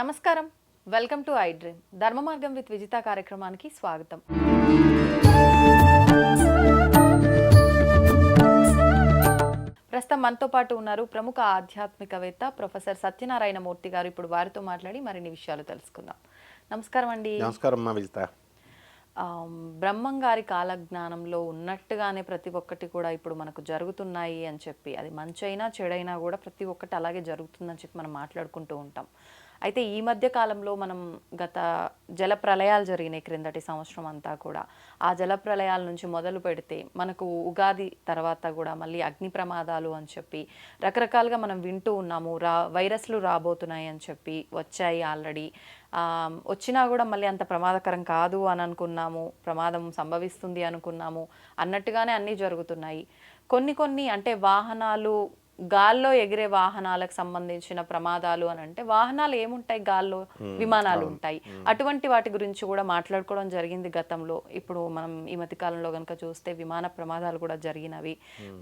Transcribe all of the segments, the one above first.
నమస్కారం. Welcome to I dream. ధర్మ మార్గం విత్ విజిత కార్యక్రమానికి స్వాగతం. ప్రస్తుతం మనతో పాటు ఉన్నారు ప్రముఖ ఆధ్యాత్మికవేత్త ప్రొఫెసర్ సత్యనారాయణ మూర్తి గారు. ఇప్పుడు వారితో మాట్లాడి మరిన్ని విషయాలు తెలుసుకుందాం. నమస్కారం అండి. నమస్కారం అమ్మా విజిత. బ్రహ్మం గారి కాలజ్ఞానంలో ఉన్నట్టుగానే ప్రతి ఒక్కటి కూడా ఇప్పుడు మనకు జరుగుతున్నాయి అని చెప్పి, అది మంచైనా చెడైనా కూడా ప్రతి ఒక్కటి అలాగే జరుగుతుందని చెప్పి మనం మాట్లాడుకుంటూ ఉంటాం. అయితే ఈ మధ్య కాలంలో మనం గత జల ప్రళయాలు జరిగినాయి క్రిందటి సంవత్సరం అంతా కూడా. ఆ జల ప్రళయాల నుంచి మొదలు పెడితే మనకు ఉగాది తర్వాత కూడా మళ్ళీ అగ్ని ప్రమాదాలు అని చెప్పి రకరకాలుగా మనం వింటూ ఉన్నాము. వైరస్లు రాబోతున్నాయి అని చెప్పి వచ్చాయి ఆల్రెడీ. వచ్చినా కూడా మళ్ళీ అంత ప్రమాదకరం కాదు అని అనుకున్నాము, ప్రమాదం సంభవిస్తుంది అనుకున్నాము, అన్నట్టుగానే అన్నీ జరుగుతున్నాయి. కొన్ని అంటే వాహనాలు, గాల్లో ఎగిరే వాహనాలకు సంబంధించిన ప్రమాదాలు అని అంటే, వాహనాలు ఏముంటాయి, గాల్లో విమానాలు ఉంటాయి. అటువంటి వాటి గురించి కూడా మాట్లాడుకోవడం జరిగింది గతంలో. ఇప్పుడు మనం ఈ మధ్య కాలంలో కనుక చూస్తే విమాన ప్రమాదాలు కూడా జరిగినవి.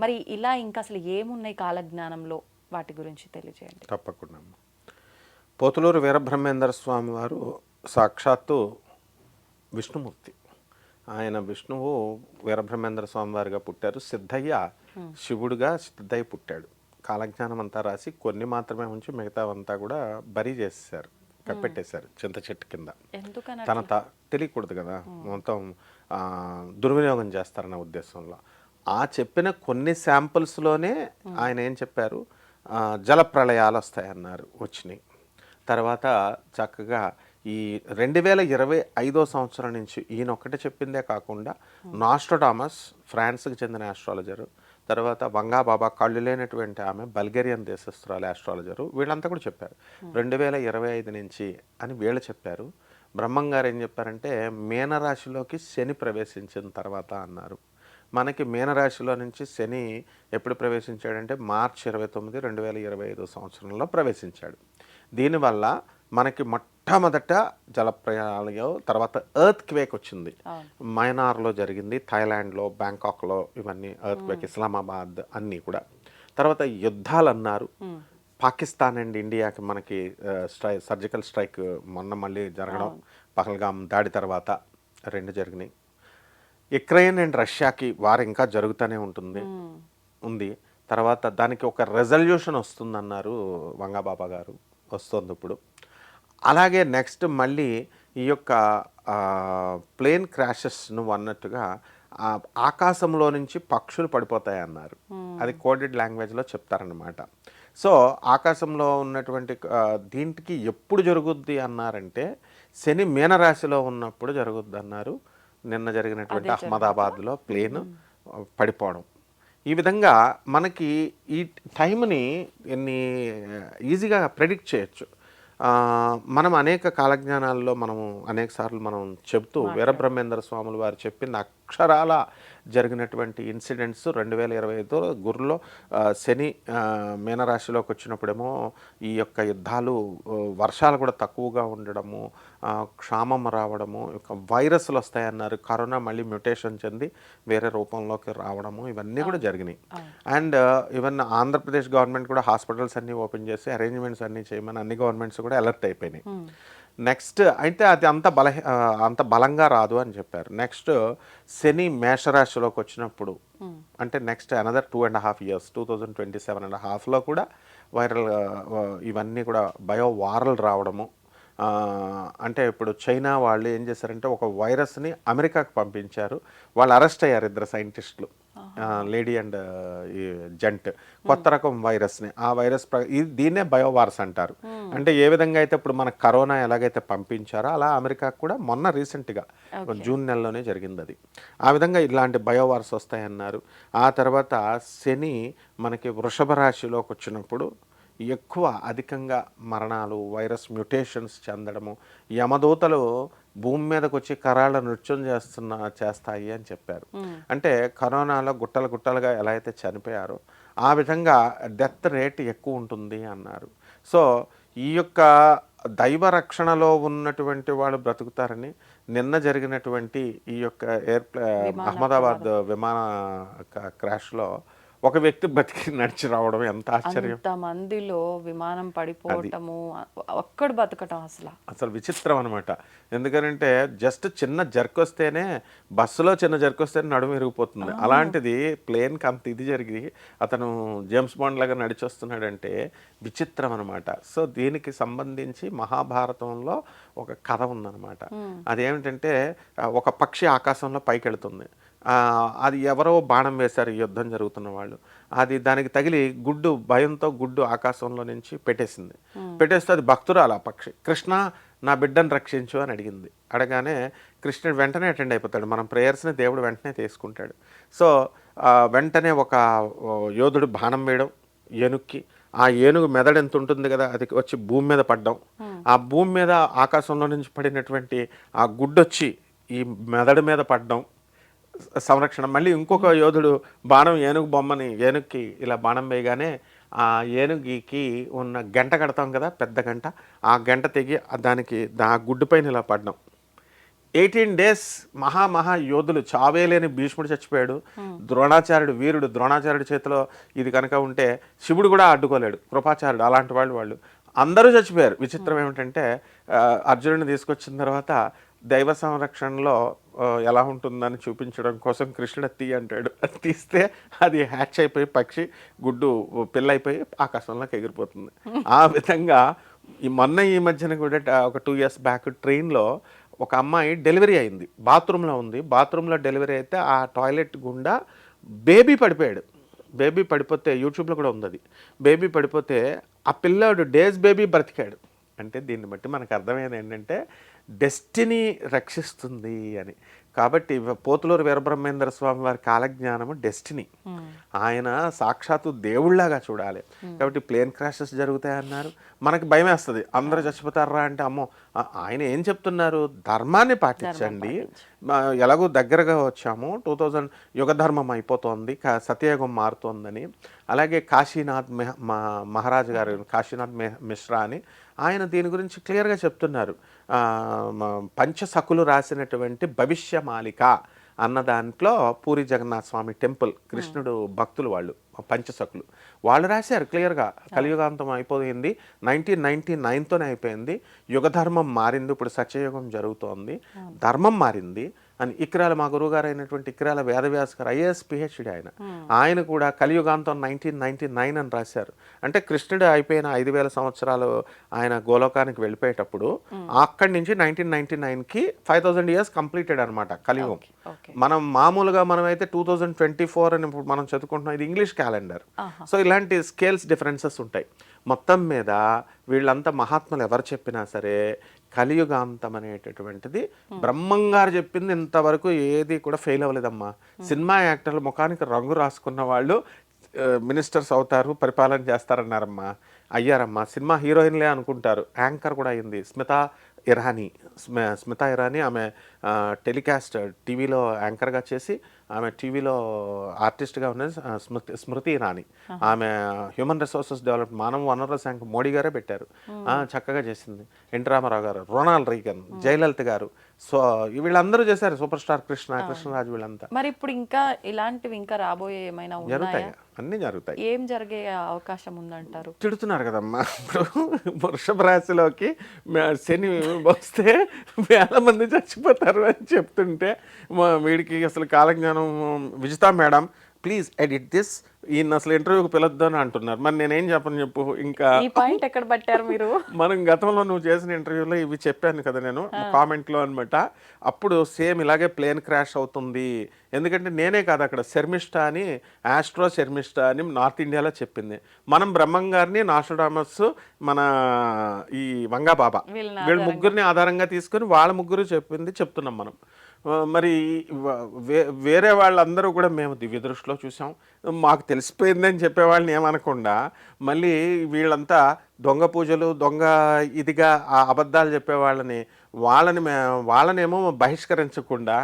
మరి ఇలా ఇంకా అసలు ఏమున్నాయి కాలజ్ఞానంలో, వాటి గురించి తెలియజేయండి. తప్పకుండా. పోతులూరు వీరబ్రహ్మేంద్ర స్వామి వారు సాక్షాత్తు విష్ణుమూర్తి. ఆయన విష్ణువు వీరబ్రహ్మేంద్ర స్వామి వారిగా పుట్టారు. సిద్ధయ్య శివుడుగా సిద్ధయ్య పుట్టాడు. కాలజ్ఞానం అంతా రాసి కొన్ని మాత్రమే ఉంచి మిగతావంతా కూడా బరీ చేసేసారు, కప్పెట్టేశారు చింత చెట్టు కింద. తన తెలియకూడదు కదా, మొత్తం దుర్వినియోగం చేస్తారన్న ఉద్దేశంలో. ఆ చెప్పిన కొన్ని శాంపుల్స్లోనే ఆయన ఏం చెప్పారు, జల ప్రళయాలు వస్తాయన్నారు, వచ్చినాయి. తర్వాత చక్కగా ఈ 2025 సంవత్సరం నుంచి ఈయన ఒక్కటే చెప్పిందే కాకుండా నాస్ట్రోడామస్, ఫ్రాన్స్కి చెందిన ఆస్ట్రాలజరు, తర్వాత వంగా బాబా, కళ్ళు లేనటువంటి ఆమె బల్గేరియన్ దేశస్తురాలు ఆస్ట్రాలజరు, వీళ్ళంతా కూడా చెప్పారు 2025 నుంచి అని వీళ్ళు చెప్పారు. బ్రహ్మం గారు ఏం చెప్పారంటే మీనరాశిలోకి శని ప్రవేశించిన తర్వాత అన్నారు. మనకి మీనరాశిలో నుంచి శని ఎప్పుడు ప్రవేశించాడంటే మార్చి 29, 2025 సంవత్సరంలో ప్రవేశించాడు. దీనివల్ల మనకి మొట్టమొదట జలప్రయాణం, తర్వాత ఎర్త్ క్వేక్ వచ్చింది. మైనార్లో జరిగింది, థాయిలాండ్లో, బ్యాంకాక్లో, ఇవన్నీ ఎర్త్ క్వేక్, ఇస్లామాబాద్ అన్నీ కూడా. తర్వాత యుద్ధాలు అన్నారు. పాకిస్తాన్ అండ్ ఇండియాకి మనకి సర్జికల్ స్ట్రైక్ మొన్న మళ్ళీ జరగడం, పహల్గాం దాడి తర్వాత 2 జరిగినాయి. యుక్రెయిన్ అండ్ రష్యాకి వారు ఇంకా జరుగుతూనే ఉంది. తర్వాత దానికి ఒక రెజల్యూషన్ వస్తుందన్నారు వంగాబాబా గారు, వస్తుంది ఇప్పుడు. అలాగే నెక్స్ట్ మళ్ళీ ఈ యొక్క ప్లేన్ క్రాషెస్ నువ్వు అన్నట్టుగా ఆకాశంలో నుంచి పక్షులు పడిపోతాయి అన్నారు. అది కోడెడ్ లాంగ్వేజ్లో చెప్తారన్నమాట. సో ఆకాశంలో ఉన్నటువంటి దీంట్కి ఎప్పుడు జరుగుద్ది అన్నారంటే శని మీనరాశిలో ఉన్నప్పుడు జరుగుద్ది అన్నారు. నిన్న జరిగినటువంటి అహ్మదాబాద్లో ప్లేన్ పడిపోవడం. ఈ విధంగా మనకి ఈ టైంని ఈజీగా ప్రెడిక్ట్ చేయొచ్చు. మనం అనేక కాలజ్ఞానాల్లో అనేక సార్లు మనం చెబుతూ వీరబ్రహ్మేంద్ర స్వాములు వారు చెప్పిన అక్షరాల జరిగినటువంటి ఇన్సిడెంట్స్ 2025 గురులో శని మీనరాశిలోకి వచ్చినప్పుడేమో ఈ యొక్క యుద్ధాలు, వర్షాలు కూడా తక్కువగా ఉండడము, క్షామం రావడము, వైరస్లు వస్తాయన్నారు, కరోనా మళ్ళీ మ్యూటేషన్ చెంది వేరే రూపంలోకి రావడము, ఇవన్నీ కూడా జరిగినాయి. అండ్ ఈవెన్ ఆంధ్రప్రదేశ్ గవర్నమెంట్ కూడా హాస్పిటల్స్ అన్నీ ఓపెన్ చేసి అరేంజ్మెంట్స్ అన్నీ చేయమని అన్ని గవర్నమెంట్స్ కూడా అలర్ట్ అయిపోయినాయి. నెక్స్ట్ అయితే అది అంత బలంగా రాదు అని చెప్పారు. నెక్స్ట్ శని మేషరాశిలోకి వచ్చినప్పుడు అంటే నెక్స్ట్ అనదర్ 2.5 years 2027.5లో కూడా వైరల్ ఇవన్నీ కూడా బయోవారల్ రావడము. అంటే ఇప్పుడు చైనా వాళ్ళు ఏం చేశారంటే ఒక వైరస్ని అమెరికాకు పంపించారు. వాళ్ళు అరెస్ట్ అయ్యారు, 2 సైంటిస్టులు, లేడీ అండ్ జెంట్. కొత్త రకం వైరస్ని, ఆ వైరస్ దీన్నే బయోవార్స్ అంటారు. అంటే ఏ విధంగా అయితే ఇప్పుడు మన కరోనా ఎలాగైతే పంపించారో అలా అమెరికాకు కూడా మొన్న రీసెంట్గా జూన్ నెలలోనే జరిగింది అది. ఆ విధంగా ఇలాంటి బయోవార్స్ వస్తాయన్నారు. ఆ తర్వాత శని మనకి వృషభ రాశిలోకి వచ్చినప్పుడు ఎక్కువ అధికంగా మరణాలు, వైరస్ మ్యూటేషన్స్ చెందడము, యమదూతలు భూమి మీదకి వచ్చి కరాళ నృత్యం చేస్తాయి అని చెప్పారు. అంటే కరోనాలో గుట్టలుగా ఎలా అయితే చనిపోయారో ఆ విధంగా డెత్ రేట్ ఎక్కువ ఉంటుంది అన్నారు. సో ఈ యొక్క దైవ రక్షణలో ఉన్నటువంటి వాళ్ళు బ్రతుకుతారని నిన్న జరిగినటువంటి ఈ యొక్క అహ్మదాబాద్ విమాన క్రాష్లో ఒక వ్యక్తి బతికి నడిచి రావడం ఎంత ఆశ్చర్యం. మందిలో విమానం పడిపోవటము, ఒక్కడు బతకటం అసలు విచిత్రం అనమాట. ఎందుకనంటే జస్ట్ చిన్న జర్క్ వస్తేనే, బస్సులో చిన్న జర్క్ వస్తేనే నడుము విరిగిపోతుంది. అలాంటిది ప్లేన్కి అంత ఇది జరిగి అతను జేమ్స్ బాండ్ లాగా నడిచి వస్తున్నాడంటే విచిత్రం అనమాట. సో దీనికి సంబంధించి మహాభారతంలో ఒక కథ ఉందన్నమాట. అదేమిటంటే ఒక పక్షి ఆకాశంలో పైకి వెళుతుంది. అది ఎవరో బాణం వేశారు, యుద్ధం జరుగుతున్న వాళ్ళు. అది దానికి తగిలి గుడ్డు, భయంతో గుడ్డు ఆకాశంలో నుంచి పెట్టేసింది. పెట్టేస్తే అది భక్తురాలు ఆ పక్షి. కృష్ణ నా బిడ్డను రక్షించు అని అడిగింది. అడగానే కృష్ణుడు వెంటనే అటెండ్ అయిపోతాడు. మనం ప్రేయర్స్ని దేవుడు వెంటనే తీసుకుంటాడు. సో వెంటనే ఒక యోధుడు బాణం వేయడం ఏనుగుకి. ఆ ఏనుగు మెదడు ఎంత ఉంటుంది కదా, అది వచ్చి భూమి మీద పడ్డం. ఆ భూమి మీద ఆకాశంలో నుంచి పడినటువంటి ఆ గుడ్డొచ్చి ఈ మెదడు మీద పడ్డం, సంరక్షణ. మళ్ళీ ఇంకొక యోధుడు బాణం ఏనుగు బొమ్మని ఏనుగుకి ఇలా బాణం వేయగానే ఆ ఏనుగుకి ఉన్న గంట కడతాం కదా, పెద్ద గంట, ఆ గంట తెగి దానికి గుడ్డు పైన ఇలా పడ్డం. 18 days మహా యోధులు, చావేలేని భీష్ముడు చచ్చిపోయాడు. ద్రోణాచార్యుడు వీరుడు, ద్రోణాచార్యుడి చేతిలో ఇది కనుక ఉంటే శివుడు కూడా అడ్డుకోలేడు, కృపాచార్యుడు, అలాంటి వాళ్ళు అందరూ చచ్చిపోయారు. విచిత్రం ఏమిటంటే అర్జునుడిని తీసుకొచ్చిన తర్వాత దైవ సంరక్షణలో ఎలా ఉంటుందని చూపించడం కోసం కృష్ణుడు తీ అంటాడు. అది తీస్తే అది హ్యాచ్ అయిపోయి పక్షి గుడ్డు పిల్ల అయిపోయి ఆకాశంలోకి ఎగిరిపోతుంది. ఆ విధంగా ఈ మధ్యన కూడా ఒక 2 years బ్యాక్ ట్రైన్లో ఒక అమ్మాయి డెలివరీ అయింది. బాత్రూంలో ఉంది. బాత్రూంలో డెలివరీ అయితే ఆ టాయిలెట్ గుండా బేబీ పడిపోయాడు. బేబీ పడిపోతే యూట్యూబ్లో కూడా ఉంది అది. బేబీ పడిపోతే ఆ పిల్లాడు డేస్ బేబీ బ్రతికాడు. అంటే దీన్ని బట్టి మనకు అర్థమైంది ఏంటంటే డెస్టినీ రక్షిస్తుంది అని. కాబట్టి పోతులూరు వీరబ్రహ్మేంద్ర స్వామి వారి కాలజ్ఞానము డెస్టినీ. ఆయన సాక్షాత్తు దేవుళ్లాగా చూడాలి. కాబట్టి ప్లేన్ క్రాషెస్ జరుగుతాయన్నారు, మనకి భయం వేస్తుంది. అందరూ చచ్చిపోతారా అంటే అమ్మో, ఆయన ఏం చెప్తున్నారు? ధర్మాన్ని పాటించండి. ఎలాగో దగ్గరగా వచ్చాము, 2000 యుగ ధర్మం అయిపోతుంది, సత్యయుగం మారుతోందని. అలాగే కాశీనాథ్ మహారాజ్ గారు, కాశీనాథ్ మిశ్రా అని, ఆయన దీని గురించి క్లియర్గా చెప్తున్నారు. పంచసకులు రాసినటువంటి భవిష్యమాలిక అన్న దాంట్లో పూరి జగన్నాథ స్వామి టెంపుల్, కృష్ణుడు భక్తులు వాళ్ళు పంచసకులు, వాళ్ళు రాశారు క్లియర్గా. కలియుగాంతం అయిపోయింది, 1999తోనే అయిపోయింది, యుగధర్మం మారింది, ఇప్పుడు సత్యయుగం జరుగుతోంది, ధర్మం మారింది అని. ఇక్రాల మా గురువుగారు అయినటువంటి ఇక్రాల వేదవ్యాస్ గారు IAS PhD ఆయన కూడా కలియుగాంతం 1999 అని రాశారు. అంటే కృష్ణుడు అయిపోయిన 5000 సంవత్సరాలు ఆయన గోలోకానికి వెళ్ళిపోయేటప్పుడు అక్కడి నుంచి 1999కి 5000 years కంప్లీటెడ్ అనమాట కలియుగం. మనం మామూలుగా మనమైతే 2024 అని ఇప్పుడు మనం చదువుకుంటున్నాం, ఇది ఇంగ్లీష్ క్యాలెండర్. సో ఇలాంటి స్కేల్స్ డిఫరెన్సెస్ ఉంటాయి. మొత్తం మీద వీళ్ళంతా మహాత్ములు ఎవరు చెప్పినా సరే కలియుగాంతం అనేటటువంటిది బ్రహ్మంగారు చెప్పింది ఇంతవరకు ఏది కూడా ఫెయిల్ అవ్వలేదమ్మా. సినిమా యాక్టర్లు ముఖానికి రంగు రాసుకున్న వాళ్ళు మినిస్టర్స్ అవుతారు, పరిపాలన చేస్తారన్నారమ్మా, అయ్యారమ్మా. సినిమా హీరోయిన్లే అనుకుంటారు, యాంకర్ కూడా అయింది. స్మితా ఇరానీ ఆమె టెలికాస్ట్ టీవీలో యాంకర్గా చేసి ఆమె టీవీలో ఆర్టిస్ట్గా ఉన్నది స్మృతి ఇరానీ. ఆమె హ్యూమన్ రిసోర్సెస్ డెవలప్మెంట్, మానవ వనరుల శాఖ మోడీ గారే పెట్టారు, చక్కగా చేసింది. ఎన్టీ రామారావు గారు, రొనాల్డ్ రీగన్, జయలలిత గారు, సో వీళ్ళందరూ చేశారు. సూపర్ స్టార్ కృష్ణరాజు వీళ్ళంతా. మరి ఇప్పుడు ఇంకా ఇలాంటివి ఇంకా రాబోయే ఏమైనా జరుగుతాయి? అన్నీ జరుగుతాయి. ఏం జరిగే అవకాశం ఉందంటారు? తిడుతున్నారు కదమ్మా, ఇప్పుడు వృషభ రాశిలోకి శని వస్తే 1000 మంది చచ్చిపోతారు అని చెప్తుంటే వీడికి అసలు కాలజ్ఞానం. Vijitha madam please edit this, ఈయన అసలు ఇంటర్వ్యూకి పిలొద్దు అని అంటున్నారు. మరి నేనేం చెప్పు. ఇంకా ఈ పాయింట్ ఎక్కడ పట్టారు మీరు? మనం గతంలో నువ్వు చేసిన ఇంటర్వ్యూలో ఇవి చెప్పాను కదా నేను కామెంట్లో అనమాట. అప్పుడు సేమ్ ఇలాగే ప్లేన్ క్రాష్ అవుతుంది. ఎందుకంటే నేనే కాదు, అక్కడ శర్మిష్ఠా అని, ఆస్ట్రో శర్మిష్ఠా అని నార్త్ ఇండియాలో చెప్పింది. మనం బ్రహ్మం గారిని, నాస్ట్రాడమస్, మన ఈ వంగా బాబా, వీళ్ళ ముగ్గురిని ఆధారంగా తీసుకొని వాళ్ళ ముగ్గురు చెప్తున్నాం మనం. మరి వేరే వాళ్ళందరూ కూడా మేము దివ్య దృష్టిలో చూసాం, మాకు తెలిసిపోయిందని చెప్పేవాళ్ళని ఏమనకుండా మళ్ళీ వీళ్ళంతా దొంగ పూజలు, దొంగ ఇదిగా ఆ అబద్ధాలు చెప్పేవాళ్ళని వాళ్ళనేమో బహిష్కరించకుండా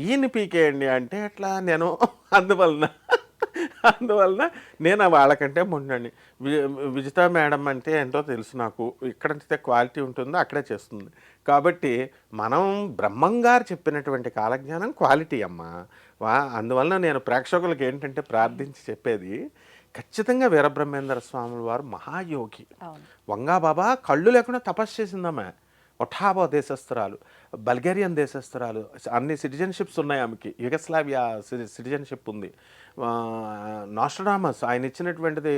ఈయన పీకేయండి అంటే ఎట్లా? నేను అందువలన అందువలన నేను వాళ్ళకంటే ముందండి. విజితా మేడం అంటే ఏంటో తెలుసు నాకు, ఎక్కడైతే క్వాలిటీ ఉంటుందో అక్కడే చేస్తుంది. కాబట్టి మనం బ్రహ్మంగారు చెప్పినటువంటి కాలజ్ఞానం క్వాలిటీ అమ్మా. అందువలన నేను ప్రేక్షకులకు ఏంటంటే ప్రార్థించి చెప్పేది, ఖచ్చితంగా వీరబ్రహ్మేంద్ర స్వాముల వారు మహాయోగి. వంగాబాబా కళ్ళు లేకుండా తపస్సు చేసిందమ్మ. ఒఠాబో దేశస్తురాలు, బల్గేరియన్ దేశస్తురాలు, అన్ని సిటిజన్షిప్స్ ఉన్నాయి ఆమెకి. యుగస్లావియా సిటిజన్షిప్ ఉంది. నాస్ట్రడామస్ ఆయన ఇచ్చినటువంటిది,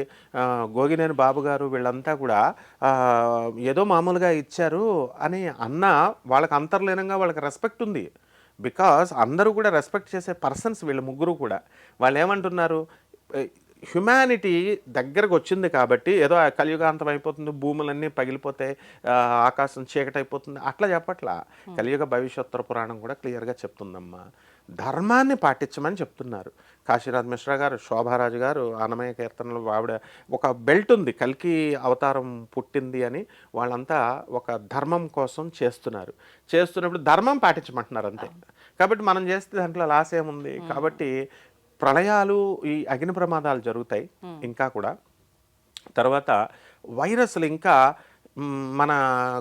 గోగినేని బాబు గారు వీళ్ళంతా కూడా ఏదో మామూలుగా ఇచ్చారు అని అన్న వాళ్ళకి అంతర్లీనంగా వాళ్ళకి రెస్పెక్ట్ ఉంది. బికాస్ అందరూ కూడా రెస్పెక్ట్ చేసే పర్సన్స్ వీళ్ళు ముగ్గురు కూడా. వాళ్ళు ఏమంటున్నారు, హ్యుమానిటీ దగ్గరకు వచ్చింది కాబట్టి ఏదో కలియుగాంతం అయిపోతుంది, భూములన్నీ పగిలిపోతాయి, ఆకాశం చీకటి అయిపోతుంది అట్లా చెప్పట్లా. కలియుగ భవిష్యోత్తర పురాణం కూడా క్లియర్గా చెప్తుందమ్మా. ధర్మాన్ని పాటించమని చెప్తున్నారు. కాశీరాజ్ మిశ్రా గారు, శోభారాజు గారు అన్నమయ్య కీర్తనలు, ఆవిడ ఒక బెల్ట్ ఉంది కల్కి అవతారం పుట్టింది అని, వాళ్ళంతా ఒక ధర్మం కోసం చేస్తున్నప్పుడు ధర్మం పాటించమంటున్నారు అంతే. కాబట్టి మనం చేస్తే దాంట్లో లాస్ ఏముంది? కాబట్టి ప్రళయాలు, ఈ అగ్ని ప్రమాదాలు జరుగుతాయి ఇంకా కూడా. తర్వాత వైరస్లు ఇంకా మన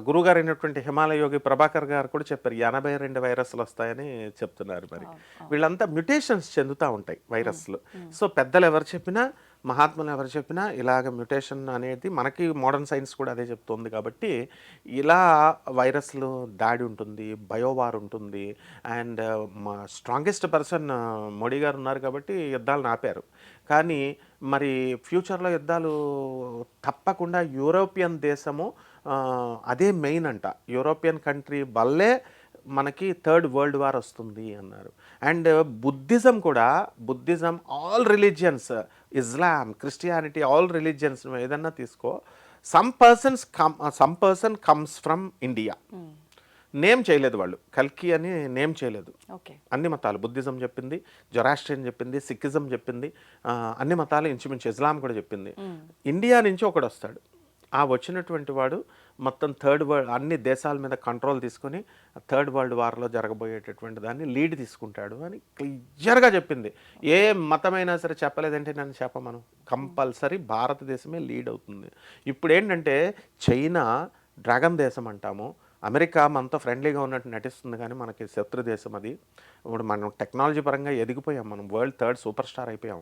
గురువుగారు అయినటువంటి హిమాలయ యోగి ప్రభాకర్ గారు కూడా చెప్పారు 82 వైరస్లు వస్తాయని చెప్తున్నారు. మరి వీళ్ళంతా మ్యుటేషన్స్ చెందుతూ ఉంటాయి వైరస్లు. సో పెద్దలు ఎవరు చెప్పినా, మహాత్ములు ఎవరు చెప్పినా ఇలాగ మ్యుటేషన్ అనేది మనకి మోడర్న్ సైన్స్ కూడా అదే చెప్తుంది. కాబట్టి ఇలా వైరస్లు దాడి ఉంటుంది, బయోవార్ ఉంటుంది. అండ్ మా స్ట్రాంగెస్ట్ పర్సన్ మోడీ గారు ఉన్నారు కాబట్టి యుద్ధాలను ఆపారు. కానీ మరి ఫ్యూచర్లో యుద్ధాలు తప్పకుండా యూరోపియన్ దేశము అదే మెయిన్ అంట. యూరోపియన్ కంట్రీ వల్లే మనకి థర్డ్ వరల్డ్ వార్ వస్తుంది అన్నారు. అండ్ బుద్ధిజం కూడా, బుద్ధిజం, ఆల్ రిలీజియన్స్, ఇస్లాం, క్రిస్టియానిటీ, ఆల్ రిలీజియన్స్ ఏదన్నా తీసుకో, some person comes from India. Name చేయలేదు వాళ్ళు, కల్కి అని నేమ్ చేయలేదు. అన్ని మతాలు, బుద్ధిజం చెప్పింది, జొరాస్ట్రియన్ చెప్పింది, సిక్కిజం చెప్పింది, అన్ని మతాలు ఇంచుమించు, ఇస్లాం కూడా చెప్పింది. ఇండియా నుంచి ఒకడు వస్తాడు, ఆ వచ్చినటువంటి వాడు మొత్తం థర్డ్ వరల్డ్ అన్ని దేశాల మీద కంట్రోల్ తీసుకొని థర్డ్ వరల్డ్ వార్లో జరగబోయేటటువంటి దాన్ని లీడ్ తీసుకుంటాడు అని క్లియర్గా చెప్పింది. ఏ మతమైనా సరే చెప్పలేదంటే నన్ను చెప్పమను, కంపల్సరీ భారతదేశమే లీడ్ అవుతుంది. ఇప్పుడు ఏంటంటే చైనా డ్రాగన్ దేశం అంటాము, అమెరికా మనతో ఫ్రెండ్లీగా ఉన్నట్టు నటిస్తుంది కానీ మనకి శత్రు దేశం అది. ఇప్పుడు మనం టెక్నాలజీ పరంగా ఎదిగిపోయాం, మనం వరల్డ్ థర్డ్ సూపర్ స్టార్ అయిపోయాం.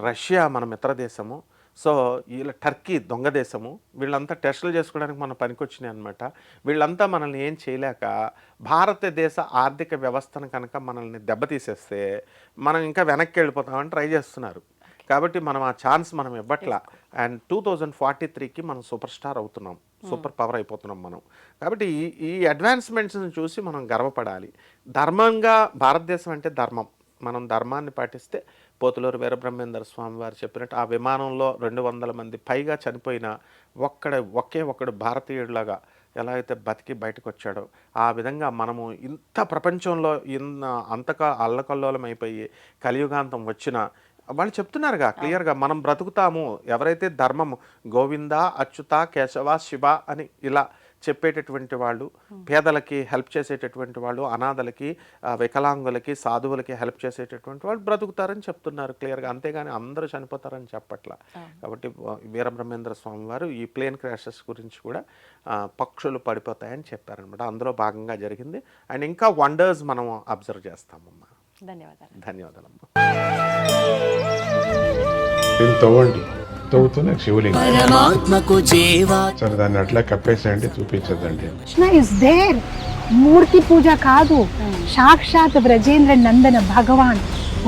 రష్యా మన మిత్ర దేశము. సో వీళ్ళ టర్కీ దొంగ దేశము. వీళ్ళంతా టెస్టులు చేసుకోవడానికి మనం పనికొచ్చినాయి అనమాట. వీళ్ళంతా మనల్ని ఏం చేయలేక భారతదేశ ఆర్థిక వ్యవస్థను కనుక మనల్ని దెబ్బతీసేస్తే మనం ఇంకా వెనక్కి వెళ్ళిపోతామని ట్రై చేస్తున్నారు. కాబట్టి మనం ఆ ఛాన్స్ మనం ఇవ్వట్లా. అండ్ 2043కి మనం సూపర్ స్టార్ అవుతున్నాం, సూపర్ పవర్ అయిపోతున్నాం మనం. కాబట్టి ఈ అడ్వాన్స్మెంట్స్ని చూసి మనం గర్వపడాలి. ధర్మంగా, భారతదేశం అంటే ధర్మం, మనం ధర్మాన్ని పాటిస్తే పోతులూరు వీరబ్రహ్మేంద్ర స్వామి వారు చెప్పినట్టు ఆ విమానంలో 200 మంది పైగా చనిపోయిన ఒకే ఒక్కడు భారతీయుడిలాగా ఎలా అయితే బతికి బయటకు వచ్చాడో ఆ విధంగా మనము ఇంత ప్రపంచంలో అంతగా అల్లకల్లోలం అయిపోయి కలియుగాంతం వచ్చిన వాళ్ళు చెప్తున్నారుగా క్లియర్గా, మనం బ్రతుకుతాము ఎవరైతే ధర్మము గోవింద, అచ్యుత, కేశవ, శివ అని ఇలా చెప్పేటటువంటి వాళ్ళు, పేదలకి హెల్ప్ చేసేటటువంటి వాళ్ళు, అనాథలకి, వికలాంగులకి, సాధువులకి హెల్ప్ చేసేటటువంటి వాళ్ళు బ్రతుకుతారని చెప్తున్నారు క్లియర్గా. అంతేగాని అందరూ చనిపోతారని చెప్పట్లా. కాబట్టి వీరబ్రహ్మేంద్ర స్వామి వారు ఈ ప్లేన్ క్రాషెస్ గురించి కూడా పక్షులు పడిపోతాయని చెప్పారనమాట. అందులో భాగంగా జరిగింది. అండ్ ఇంకా వండర్స్ మనం అబ్జర్వ్ చేస్తామమ్మా. ధన్యవాదాలమ్మా. తవ్వండి, తవ్వుతూనే శివలింగం. సరే దాన్ని అట్లా కప్పేసేయండి, చూపించదండి. Krishna is there. మూర్తి పూజ కాదు, సాక్షాత్ బ్రజేంద్ర నందన భగవాన్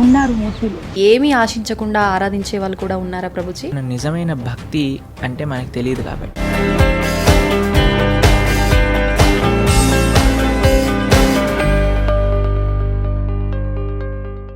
ఉన్నారు మూర్తిలో. ఏమీ ఆశించకుండా ఆరాధించే వాళ్ళు కూడా ఉన్నారా ప్రభుజీ? నిజమైన భక్తి అంటే మనకు తెలియదు కాబట్టి